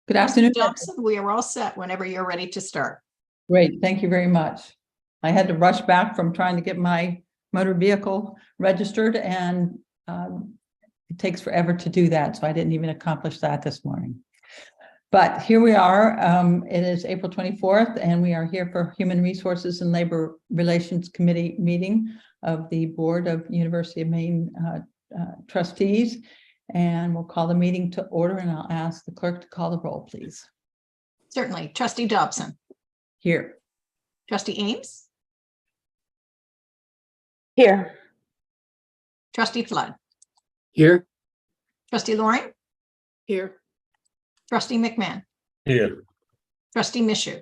Good afternoon. Johnson, we are all set whenever you're ready to start. Great, thank you very much. I had to rush back from trying to get my motor vehicle registered, and it takes forever to do that, so I didn't even accomplish that this morning. But here we are. It is April 24th, and we are here for Human Resources and Labor Relations Committee meeting of the Board of University of Maine trustees. And we'll call the meeting to order, and I'll ask the clerk to call the roll, please. Certainly. Trustee Dobson. Here. Trustee Ames. Here. Trustee Flood. Here. Trustee Loring. Here. Trustee McMahon. Here. Trustee Mishu.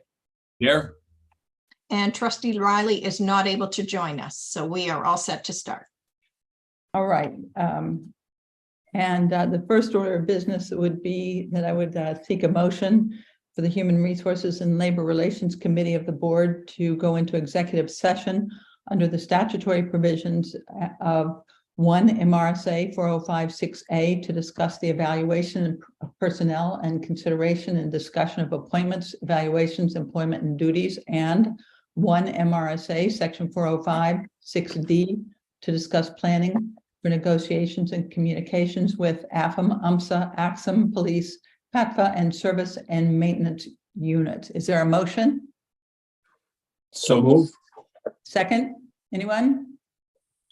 Here. And Trustee Riley is not able to join us, so we are all set to start. All right. The first order of business would be that I would seek a motion for the Human Resources and Labor Relations Committee of the Board to go into executive session under the statutory provisions of 1 MRSA 4056A to discuss the evaluation of personnel and consideration and discussion of appointments, evaluations, employment, and duties, and 1 MRSA section 4056D to discuss planning for negotiations and communications with AFM, UMSA, AXM, police, PATFA, and service and maintenance unit. Is there a motion? So move. Second, anyone?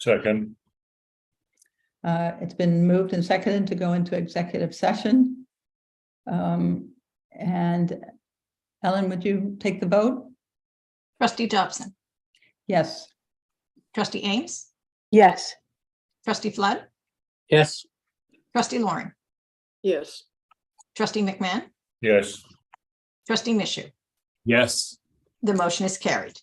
Second. It's been moved and seconded to go into executive session. And Ellen, would you take the vote? Trustee Dobson. Yes. Trustee Ames. Yes. Trustee Flood. Yes. Trustee Loring. Yes. Trustee McMahon. Yes. Trustee Mishu. Yes. The motion is carried.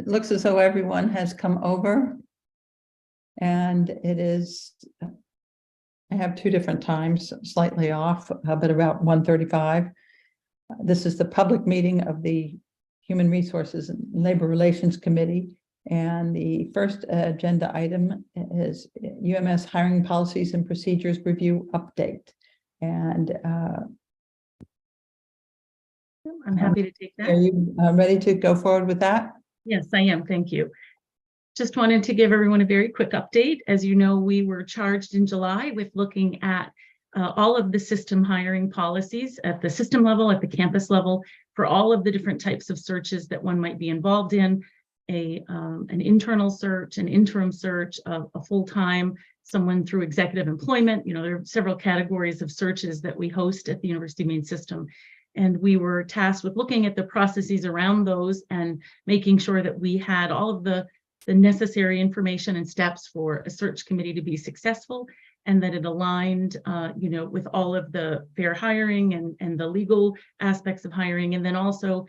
it looks as though everyone has come over. And it is, I have two different times, slightly off, but about 1:35. This is the public meeting of the Human Resources and Labor Relations Committee. And the first agenda item is UMS Hiring Policies and Procedures Review Update. And I'm happy to take are that. you ready to go forward with that? Yes, I am. Thank you. Just wanted to give everyone a very quick update. As you know, we were charged in July with looking at all of the system hiring policies at the system level, at the campus level, for all of the different types of searches that one might be involved in, an internal search, an interim search, a full-time, someone through executive employment. You know, there are several categories of searches that we host at the University of Maine system. And we were tasked with looking at the processes around those and making sure that we had all of the necessary information and steps for a search committee to be successful, and that it aligned, with all of the fair hiring and the legal aspects of hiring. And then also,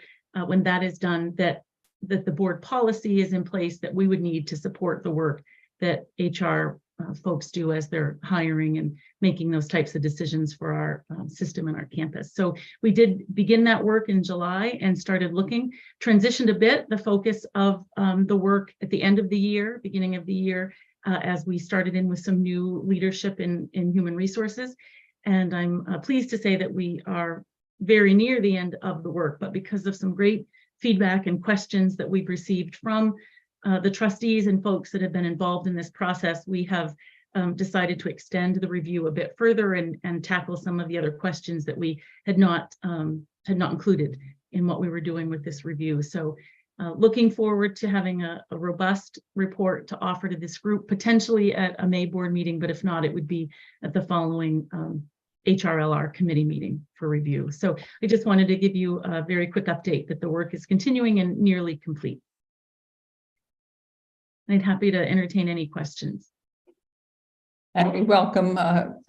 when that is done, that the board policy is in place that we would need to support the work that HR folks do as they're hiring and making those types of decisions for our system and our campus. So we did begin that work in July and started looking, transitioned a bit the focus of the work at the end of the year, beginning of the year, as we started in with some new leadership in human resources. And I'm pleased to say that we are very near the end of the work, but because of some great feedback and questions that we've received from the trustees and folks that have been involved in this process, we have decided to extend the review a bit further and tackle some of the other questions that we had not included in what we were doing with this review. So looking forward to having a robust report to offer to this group, potentially at a May board meeting, but if not, it would be at the following HRLR committee meeting for review. So I just wanted to give you a very quick update that the work is continuing and nearly complete. I'd happy to entertain any questions. And we welcome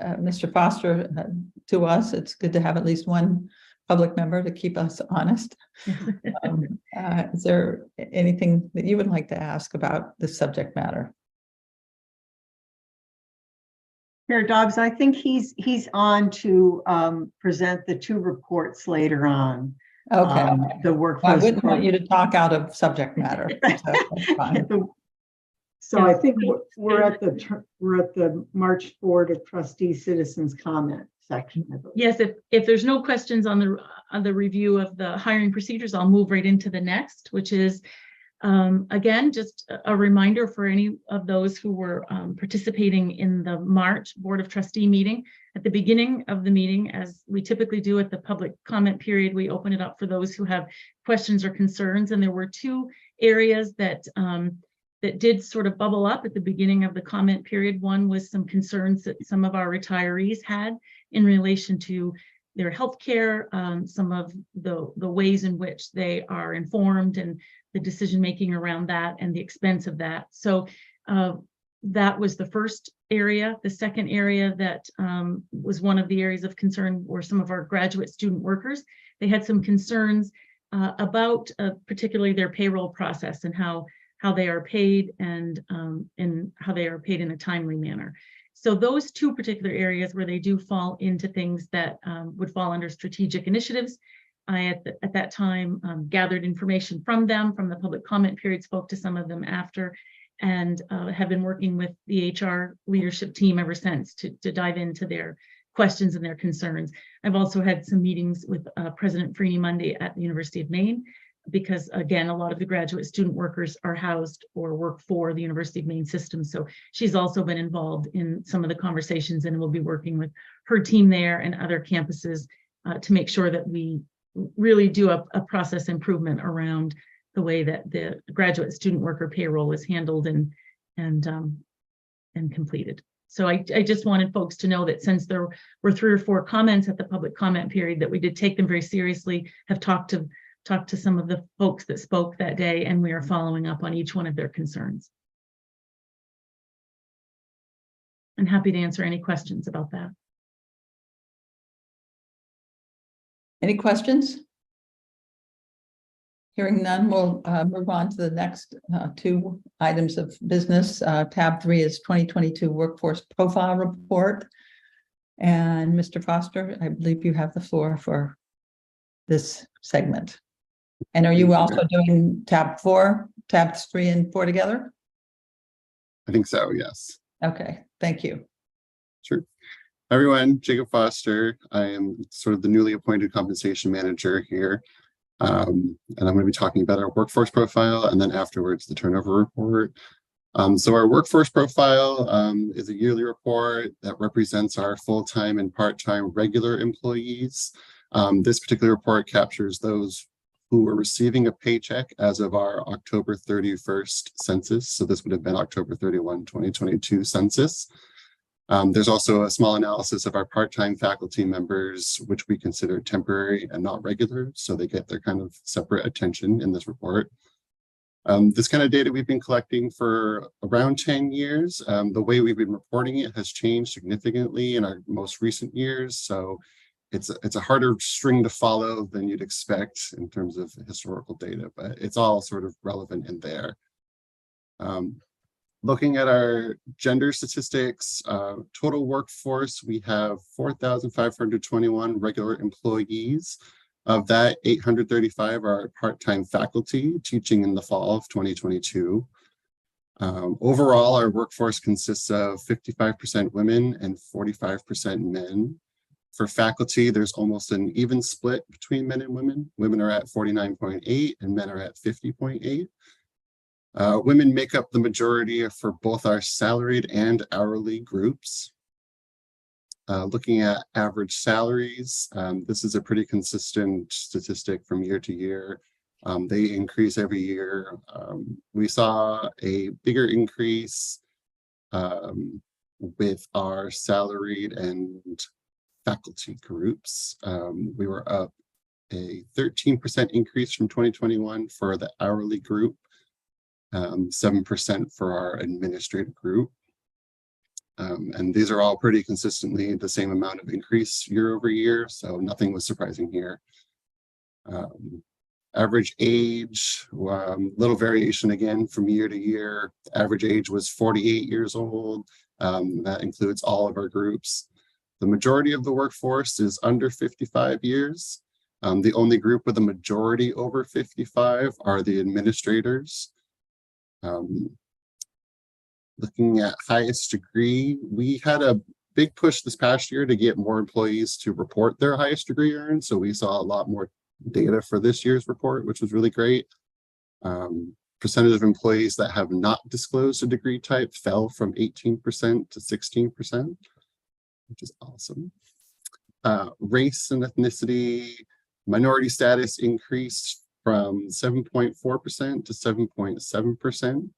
Mr. Foster to us. It's good to have at least one public member to keep us honest. Is there anything that you would like to ask about this subject matter? Chair Dobbs, I think he's on to present the two reports later on. Okay. The Well, I workforce. wouldn't want you to talk out of subject matter. So that's fine. So I think we're at the March Board of Trustees Citizens Comment section. I believe. Yes, if there's no questions on the review of the hiring procedures, I'll move right into the next, which is again, just a reminder for any of those who were participating in the March Board of Trustee meeting. At the beginning of the meeting, as we typically do at the public comment period, we open it up for those who have questions or concerns. And there were two areas that did sort of bubble up at the beginning of the comment period. One was some concerns that some of our retirees had in relation to their healthcare, some of the ways in which they are informed and the decision-making around that and the expense of that. So that was the first area. The second area that was one of the areas of concern were some of our graduate student workers. They had some concerns about particularly their payroll process and how they are paid and how they are paid in a timely manner. So those two particular areas where they do fall into things that would fall under strategic initiatives, I at that time gathered information from them from the public comment period, spoke to some of them after, and have been working with the HR leadership team ever since to dive into their questions and their concerns. I've also had some meetings with President Freeney Monday at the University of Maine, because again, a lot of the graduate student workers are housed or work for the University of Maine system. So she's also been involved in some of the conversations and will be working with her team there and other campuses to make sure that we really do a process improvement around the way that the graduate student worker payroll is handled and completed. So I just wanted folks to know that since there were 3 or 4 comments at the public comment period, that we did take them very seriously, have talked to some of the folks that spoke that day, and we are following up on each one of their concerns. I'm happy to answer any questions about that. Any questions? Hearing none, we'll move on to the next two items of business. Tab 3 is 2022 Workforce Profile Report. And Mr. Foster, I believe you have the floor for this segment. And are you also doing tab 4, tabs 3 and 4 together? I think so, yes. Okay, thank you. Sure. Everyone, Jacob Foster. I am sort of the newly appointed compensation manager here. And I'm going to be talking about our workforce profile and then afterwards the turnover report. So our workforce profile is a yearly report that represents our full-time and part-time regular employees. This particular report captures those who were receiving a paycheck as of our October 31st census. So this would have been October 31, 2022 census. There's also a small analysis of our part-time faculty members, which we consider temporary and not regular. So they get their kind of separate attention in this report. This kind of data we've been collecting for around 10 years. The way we've been reporting it has changed significantly in our most recent years. So it's a harder string to follow than you'd expect in terms of historical data, but it's all sort of relevant in there. Looking at our gender statistics, total workforce, we have 4,521 regular employees. Of that, 835 are part-time faculty teaching in the fall of 2022. Overall, our workforce consists of 55% women and 45% men. For faculty, there's almost an even split between men and women. Women are at 49.8 and men are at 50.8. Women make up the majority for both our salaried and hourly groups. Looking at average salaries, this is a pretty consistent statistic from year to year. They increase every year. We saw a bigger increase with our salaried and faculty groups. We were up a 13% increase from 2021 for the hourly group, 7% for our administrative group. And these are all pretty consistently the same amount of increase year over year, so nothing was surprising here. Average age, little variation again from year to year. Average age was 48 years old. That includes all of our groups. The majority of the workforce is under 55 years. The only group with a majority over 55 are the administrators. Looking at highest degree, we had a big push this past year to get more employees to report their highest degree earned. So we saw a lot more data for this year's report, which was really great. Percentage of employees that have not disclosed a degree type fell from 18% to 16%, which is awesome. Race and ethnicity, minority status increased from 7.4% to 7.7%.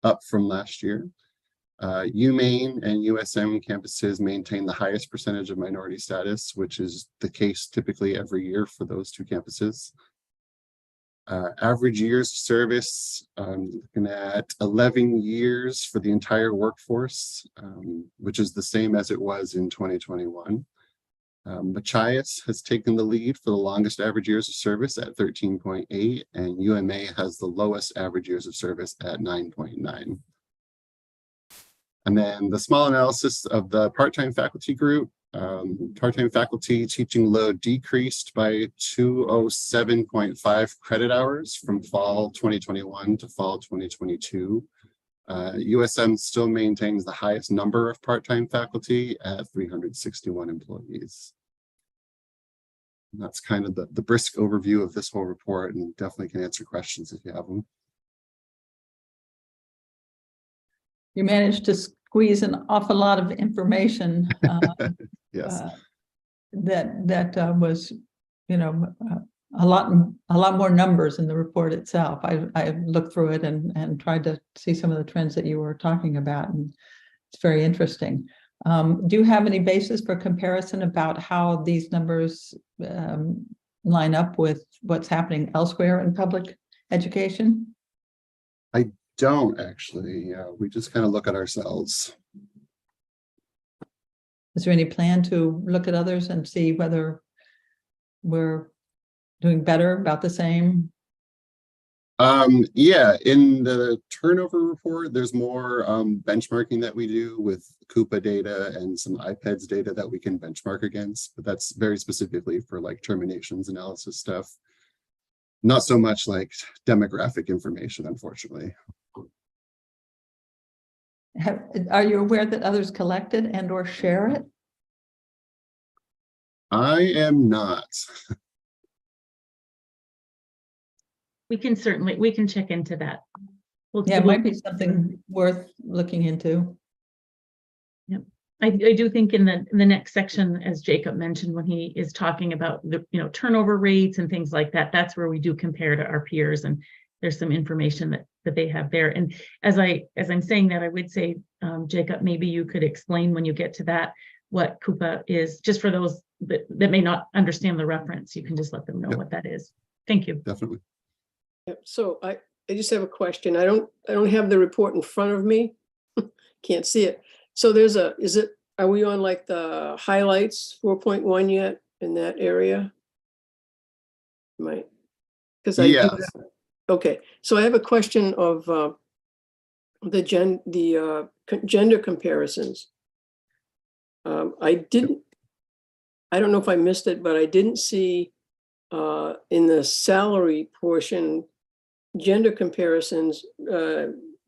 Up from last year. UMaine and USM campuses maintain the highest percentage of minority status, which is the case typically every year for those two campuses. Average years of service, looking at 11 years for the entire workforce, which is the same as it was in 2021. Machias has taken the lead for the longest average years of service at 13.8, and UMA has the lowest average years of service at 9.9. And then the small analysis of the part-time faculty group. Part-time faculty teaching load decreased by 207.5 credit hours from fall 2021 to fall 2022. USM still maintains the highest number of part-time faculty at 361 employees. And that's kind of the brisk overview of this whole report, and definitely can answer questions if you have them. You managed to squeeze an awful lot of information. Yes. That was, you know, a lot more numbers in the report itself. I looked through it and tried to see some of the trends that you were talking about, and it's very interesting. Do you have any basis for comparison about how these numbers line up with what's happening elsewhere in public education? I don't actually. We just kind of look at ourselves. Is there any plan to look at others and see whether we're doing better, about the same? Yeah, in the turnover report, there's more benchmarking that we do with Coupa data and some iPads data that we can benchmark against, but that's very specifically for like terminations analysis stuff. Not so much like demographic information, unfortunately. Are you aware that others collect it and or share it? I am not. We can check into that. Yeah, it might be something worth looking into. I do think in the next section, as Jacob mentioned, when he is talking about the, turnover rates and things like that, that's where we do compare to our peers, and there's some information that they have there. And as I'm saying that, I would say, Jacob, maybe you could explain when you get to that, what Coupa is, just for those that may not understand the reference. You can just let them know what that is. Thank you. Definitely. Yep. So I just have a question. I don't have the report in front of me. Can't see it. So are we on like the highlights 4.1 yet in that area? Because I do Yes. have- okay, so I have a question of the gender comparisons. I don't know if I missed it, but I didn't see in the salary portion gender comparisons,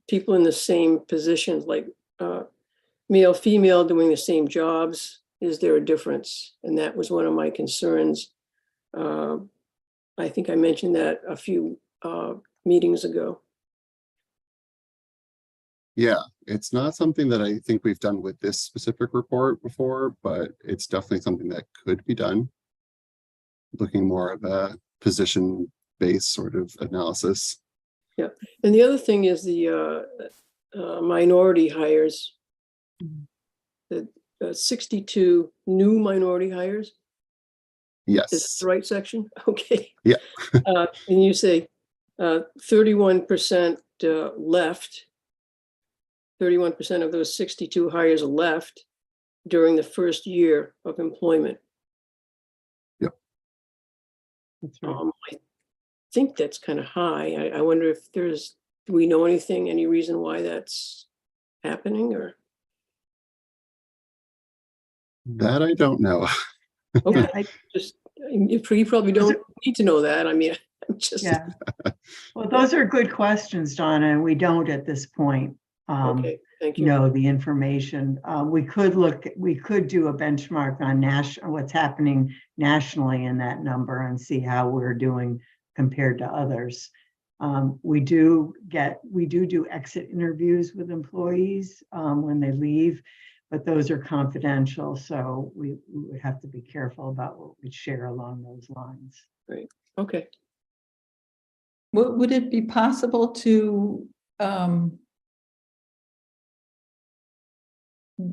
people in the same positions, like male, female doing the same jobs. Is there a difference? And that was one of my concerns. I think I mentioned that a few meetings ago. Yeah, it's not something that I think we've done with this specific report before, but it's definitely something that could be done. Looking more of a position-based sort of analysis. Yeah, and the other thing is the minority hires. The 62 new minority hires. Yes. Is this the right section? Okay. Yeah. And you say 31% left. 31% of those 62 hires left during the first year of employment. Yep. That's right. I think that's kind of high. I wonder if do we know any reason why that's happening, or? That I don't know. Okay, I- you probably don't need to know that. I mean, I'm just, Yeah. Well, those are good questions, Donna, and we don't at this point okay, thank you. know the information. We could do a benchmark on what's happening nationally in that number and see how we're doing compared to others. We do exit interviews with employees when they leave, but those are confidential, so we would have to be careful about what we share along those lines. Okay, Would it be possible to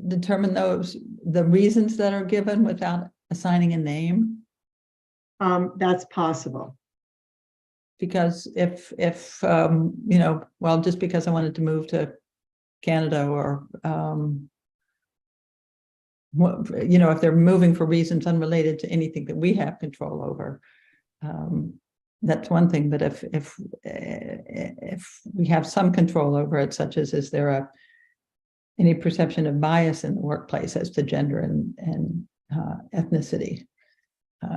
determine the reasons that are given without assigning a name? That's possible. Because if just because I wanted to move to Canada, or if they're moving for reasons unrelated to anything that we have control over, that's one thing. But if we have some control over it, such as is there any perception of bias in the workplace as to gender and ethnicity,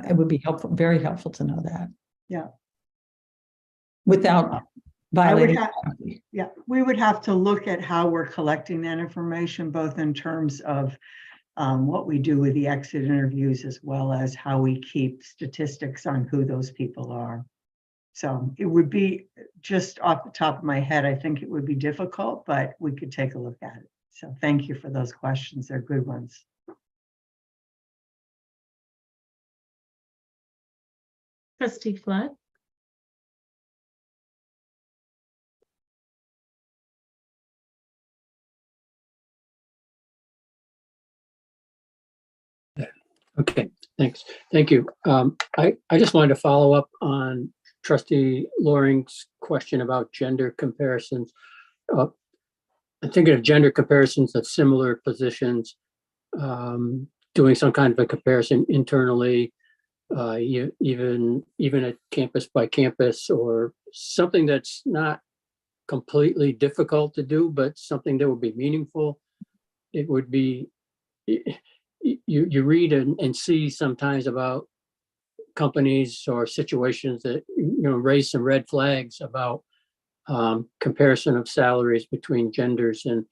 it would be very helpful to know that. Yeah. Without violating. We would have to look at how we're collecting that information, both in terms of what we do with the exit interviews, as well as how we keep statistics on who those people are. So it would be, just off the top of my head, I think it would be difficult, but we could take a look at it. So thank you for those questions. They're good ones. Trustee Flood? Okay, thanks. Thank you. I just wanted to follow up on Trustee Loring's question about gender comparisons. I'm thinking of gender comparisons of similar positions, doing some kind of a comparison internally even at campus by campus, or something that's not completely difficult to do, but something that would be meaningful. It would be, you read and see sometimes about companies or situations that, raise some red flags about comparison of salaries between genders. And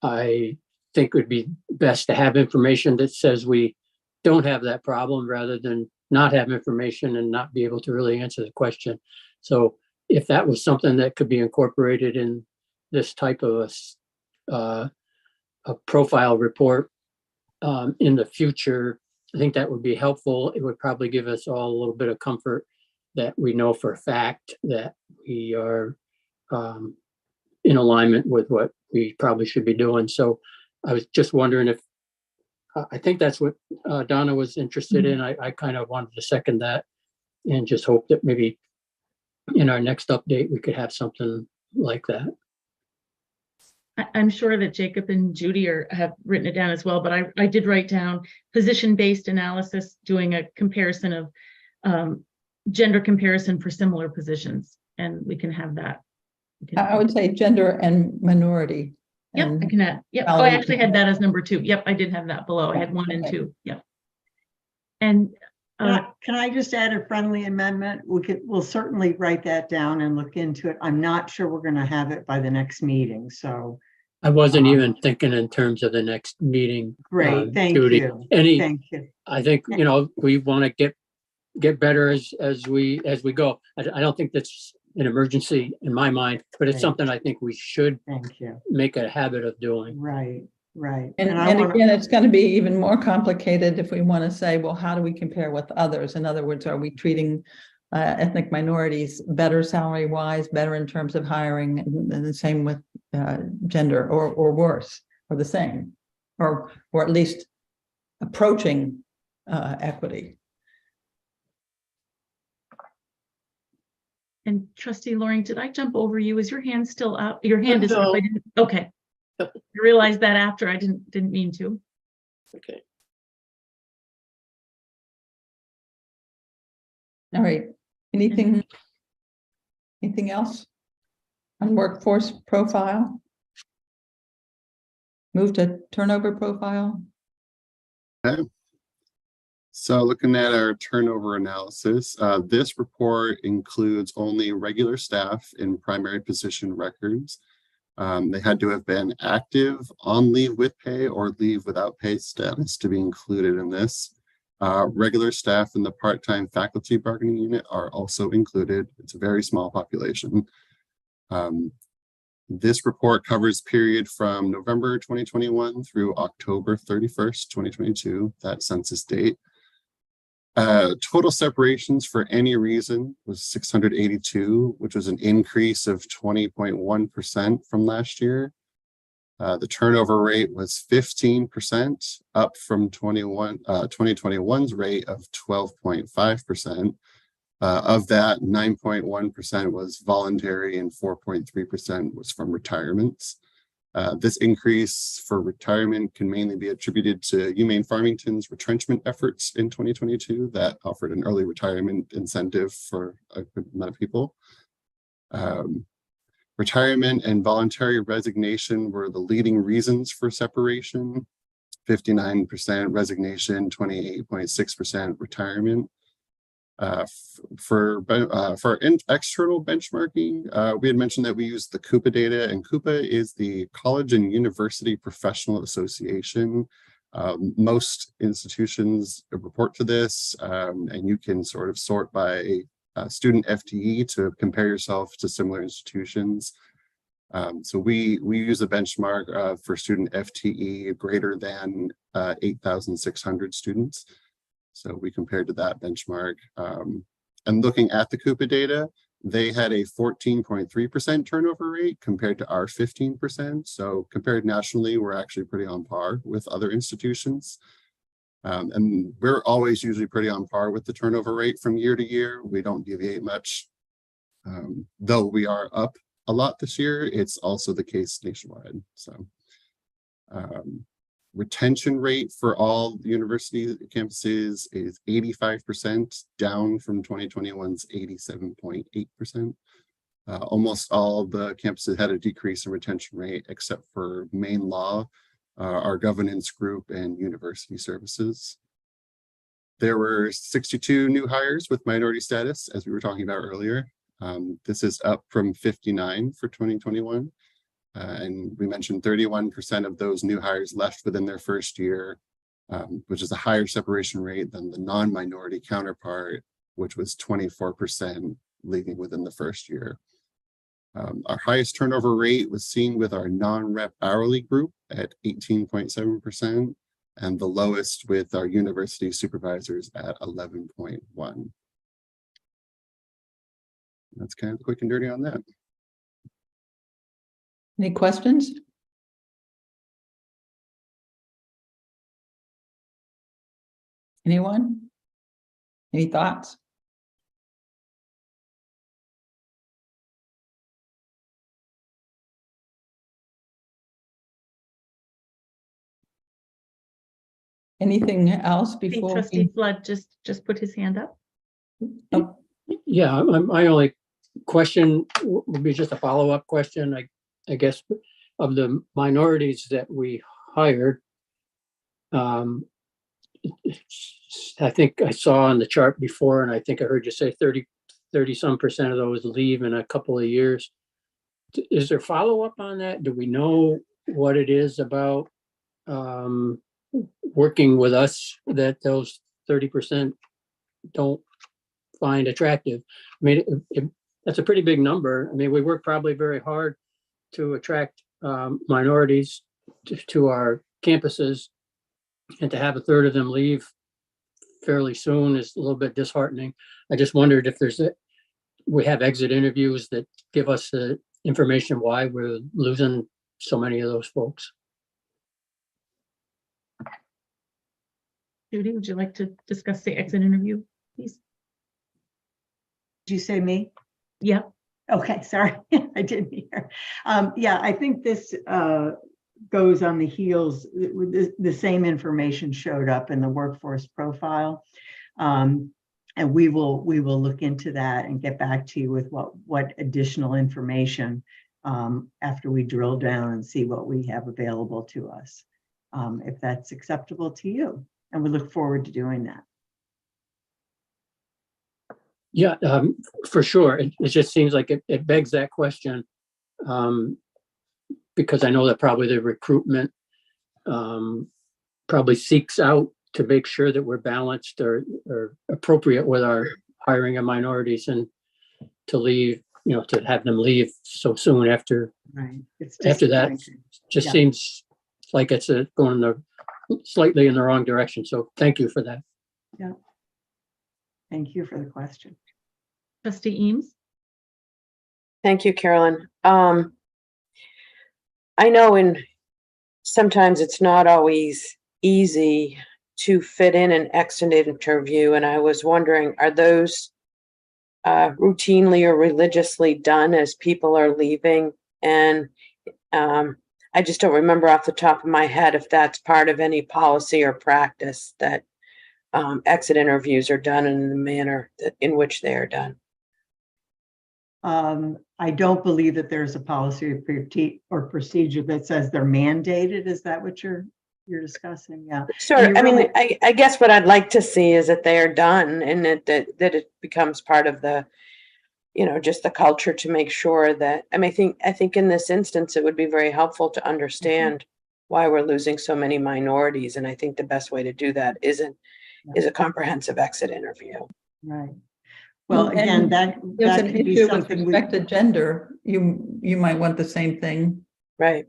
I think it would be best to have information that says we don't have that problem, rather than not have information and not be able to really answer the question. So if that was something that could be incorporated in this type of a profile report in the future, I think that would be helpful. It would probably give us all a little bit of comfort that we know for a fact that we are in alignment with what we probably should be doing. So I was just wondering if, I think that's what Donna was interested in. I kind of wanted to second that, and just hope that maybe in our next update, we could have something like that. I'm sure that Jacob and Judy have written it down as well, but I did write down position-based analysis, doing a comparison of gender comparison for similar positions, and we can have that. I would say gender and minority. Yep, I can add. Yep. Oh, I actually had that as number 2. Yep, I did have that below. I had 1 and 2. Yep. And Can I just add a friendly amendment? We'll certainly write that down and look into it. I'm not sure we're going to have it by the next meeting, so. I wasn't even thinking in terms of the next meeting. Great, thank Judy. you. Thank you. I think, we want to get better as we go. I don't think that's an emergency in my mind, but it's Right. something I think we should Thank you. make a habit of doing. Right. And I wanna- again, it's going to be even more complicated if we want to say, well, how do we compare with others? In other words, are we treating ethnic minorities better salary wise, better in terms of hiring, and the same with gender, or worse, or the same, or at least approaching equity? And Trustee Loring, did I jump over you? Is your hand still up? Your hand is up. No. I didn't, okay. I realized that after. I didn't mean to. Okay. All right, anything else on workforce profile? Move to turnover profile? So looking at our turnover analysis, this report includes only regular staff in primary position records. They had to have been active, on leave with pay, or leave without pay status to be included in this. Regular staff in the part-time faculty bargaining unit are also included. It's a very small population. This report covers period from November 2021 through October 31st, 2022, that census date. Total separations for any reason was 682, which was an increase of 20.1% from last year. The turnover rate was 15%, up from 2021's rate of 12.5%. Of that, 9.1% was voluntary and 4.3% was from retirements. This increase for retirement can mainly be attributed to UMaine Farmington's retrenchment efforts in 2022 that offered an early retirement incentive for a good amount of people. Retirement and voluntary resignation were the leading reasons for separation. 59% resignation, 28.6% retirement. For external benchmarking, we had mentioned that we use the Coupa data, and Coupa is the College and University Professional Association. Most institutions report to this, and you can sort of sort by student FTE to compare yourself to similar institutions. So we use a benchmark for student FTE greater than 8,600 students. So we compared to that benchmark. And looking at the Coupa data, they had a 14.3% turnover rate compared to our 15%. So compared nationally, we're actually pretty on par with other institutions. And we're always usually pretty on par with the turnover rate from year to year. We don't deviate much. Though we are up a lot this year, it's also the case nationwide. So retention rate for all university campuses is 85%, down from 2021's 87.8%. Almost all the campuses had a decrease in retention rate except for Maine Law, our governance group, and university services. There were 62 new hires with minority status, as we were talking about earlier. This is up from 59 for 2021. And we mentioned 31% of those new hires left within their first year, which is a higher separation rate than the non-minority counterpart, which was 24% leaving within the first year. Our highest turnover rate was seen with our non-rep hourly group at 18.7%, and the lowest with our university supervisors at 11.1%. That's kind of quick and dirty on that. Any questions? Anyone? Any thoughts? Anything else I think before? trustee Flood just put his hand up. Oh, Yeah, my only question would be just a follow-up question, I guess, of the minorities that we hired. I think I saw on the chart before, and I think I heard you say 30-some% of those leave in a couple of years. Is there follow-up on that? Do we know what it is about working with us that those 30% don't find attractive? I mean, that's a pretty big number. I mean, we work probably very hard to attract minorities to our campuses, and to have a third of them leave fairly soon is a little bit disheartening. I just wondered if we have exit interviews that give us the information why we're losing so many of those folks. Judy, would you like to discuss the exit interview, please? Did you say me? Yeah. Okay, sorry, I didn't hear. Yeah, I think this goes on the heels, the same information showed up in the workforce profile. And we will look into that and get back to you with what additional information after we drill down and see what we have available to us, if that's acceptable to you. And we look forward to doing that. Yeah, for sure. It just seems like it begs that question, because I know that probably the recruitment probably seeks out to make sure that we're balanced or appropriate with our hiring of minorities, and to leave, to have them leave so soon after Right. after that just Yeah. seems like it's going slightly in the wrong direction. So thank you for that. Yeah. Thank you for the question. Trustee Eames? Thank you, Carolyn. I know sometimes it's not always easy to fit in an exit interview, and I was wondering, are those routinely or religiously done as people are leaving? And I just don't remember off the top of my head if that's part of any policy or practice that exit interviews are done in the manner in which they are done. I don't believe that there's a policy or procedure that says they're mandated. Is that what you're discussing? Yeah. Sure. You I mean, really- I guess what I'd like to see is that they are done, and that it becomes part of the, just the culture to make sure that, I think in this instance, it would be very helpful to understand why we're losing so many minorities. And I think the best way to do that is a comprehensive exit interview. Right. Well, And again, that There's an could be issue with something respect to gender. You might want the same thing. Right.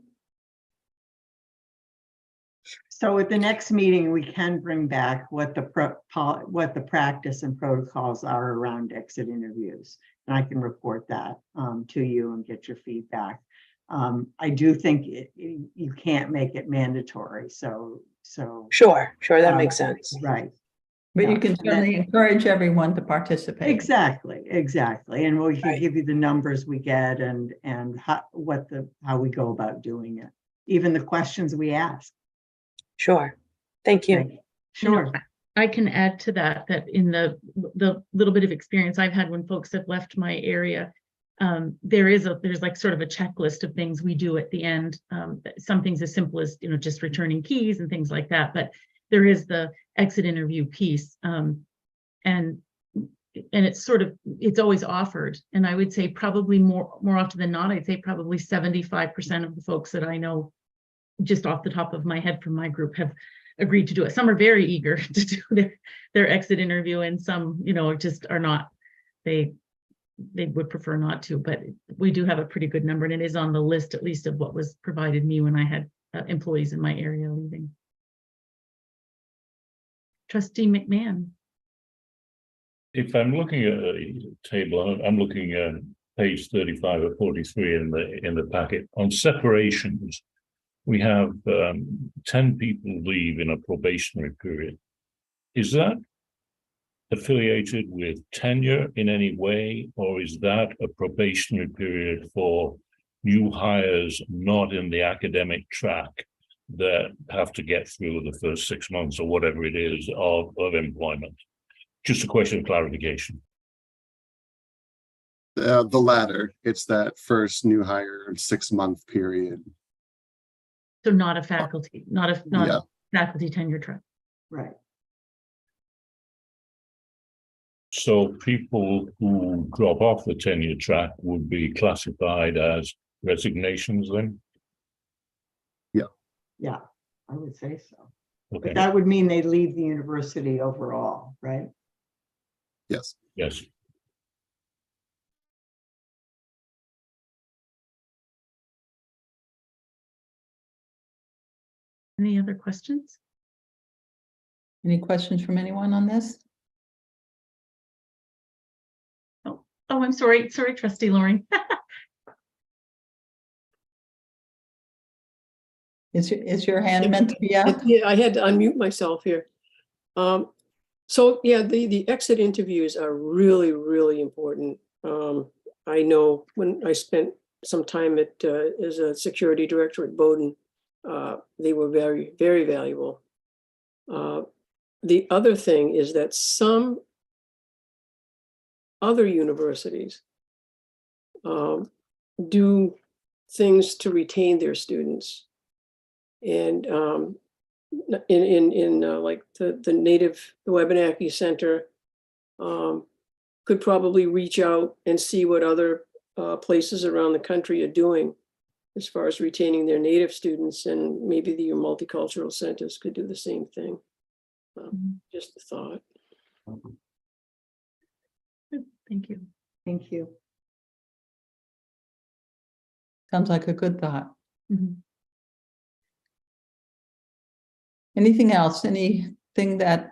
So at the next meeting, we can bring back what the practice and protocols are around exit interviews. And I can report that to you and get your feedback. I do think you can't make it mandatory. So Sure. That makes sense. right. But Yeah, you can and certainly encourage everyone to participate. Exactly. And we can Right. give you the numbers we get and how we go about doing it. Even the questions we ask. Sure. Thank you. Right. Sure. I can add to that, that in the little bit of experience I've had when folks have left my area, there's like sort of a checklist of things we do at the end. Some things as simple as, just returning keys and things like that, but there is the exit interview piece. And it's always offered. And I would say probably more often than not, I'd say probably 75% of the folks that I know, just off the top of my head from my group, have agreed to do it. Some are very eager to do their exit interview, and some, just are not. They would prefer not to, but we do have a pretty good number, and it is on the list, at least of what was provided me when I had employees in my area leaving. Trustee McMahon. If I'm looking at a table, I'm looking at page 35 or 43 in the packet on separations. We have 10 people leave in a probationary period. Is that affiliated with tenure in any way, or is that a probationary period for new hires not in the academic track that have to get through the first 6 months or whatever it is of employment? Just a question of clarification. The latter, it's that first new hire 6-month period. So not a faculty, not Yeah. a faculty tenure track. Right. So people who drop off the tenure track would be classified as resignations then? Yeah, I would say so. Okay, But that would mean they leave the university overall, right? Yes. yes. Any other questions? Any questions from anyone on this? Oh, I'm sorry, Trustee Loring. Is your hand meant to be up? Yeah, I had to unmute myself here. So yeah, the exit interviews are really, really important. I know when I spent some time as a security director at Bowdoin, they were very, very valuable. The other thing is that some other universities do things to retain their students. And in like the Wabanaki Center could probably reach out and see what other places around the country are doing as far as retaining their native students, and maybe your multicultural centers could do the same thing. Just a thought. Thank you. Thank you. Sounds like a good thought. Mhm. Anything else? Anything that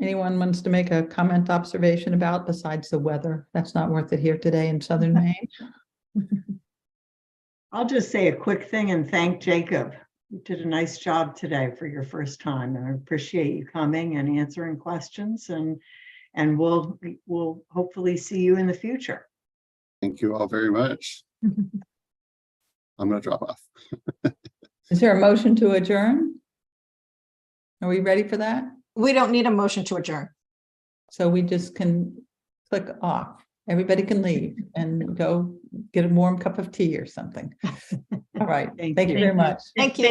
anyone wants to make a comment, observation about besides the weather? That's not worth it here today in Southern Maine. I'll just say a quick thing and thank Jacob. You did a nice job today for your first time, and I appreciate you coming and answering questions, and we'll hopefully see you in the future. Thank you all very much. I'm gonna drop off. Is there a motion to adjourn? Are we ready for that? We don't need a motion to adjourn. So we just can click off. Everybody can leave and go get a warm cup of tea or something. All right. Thank Thank you you. very much. Thank you.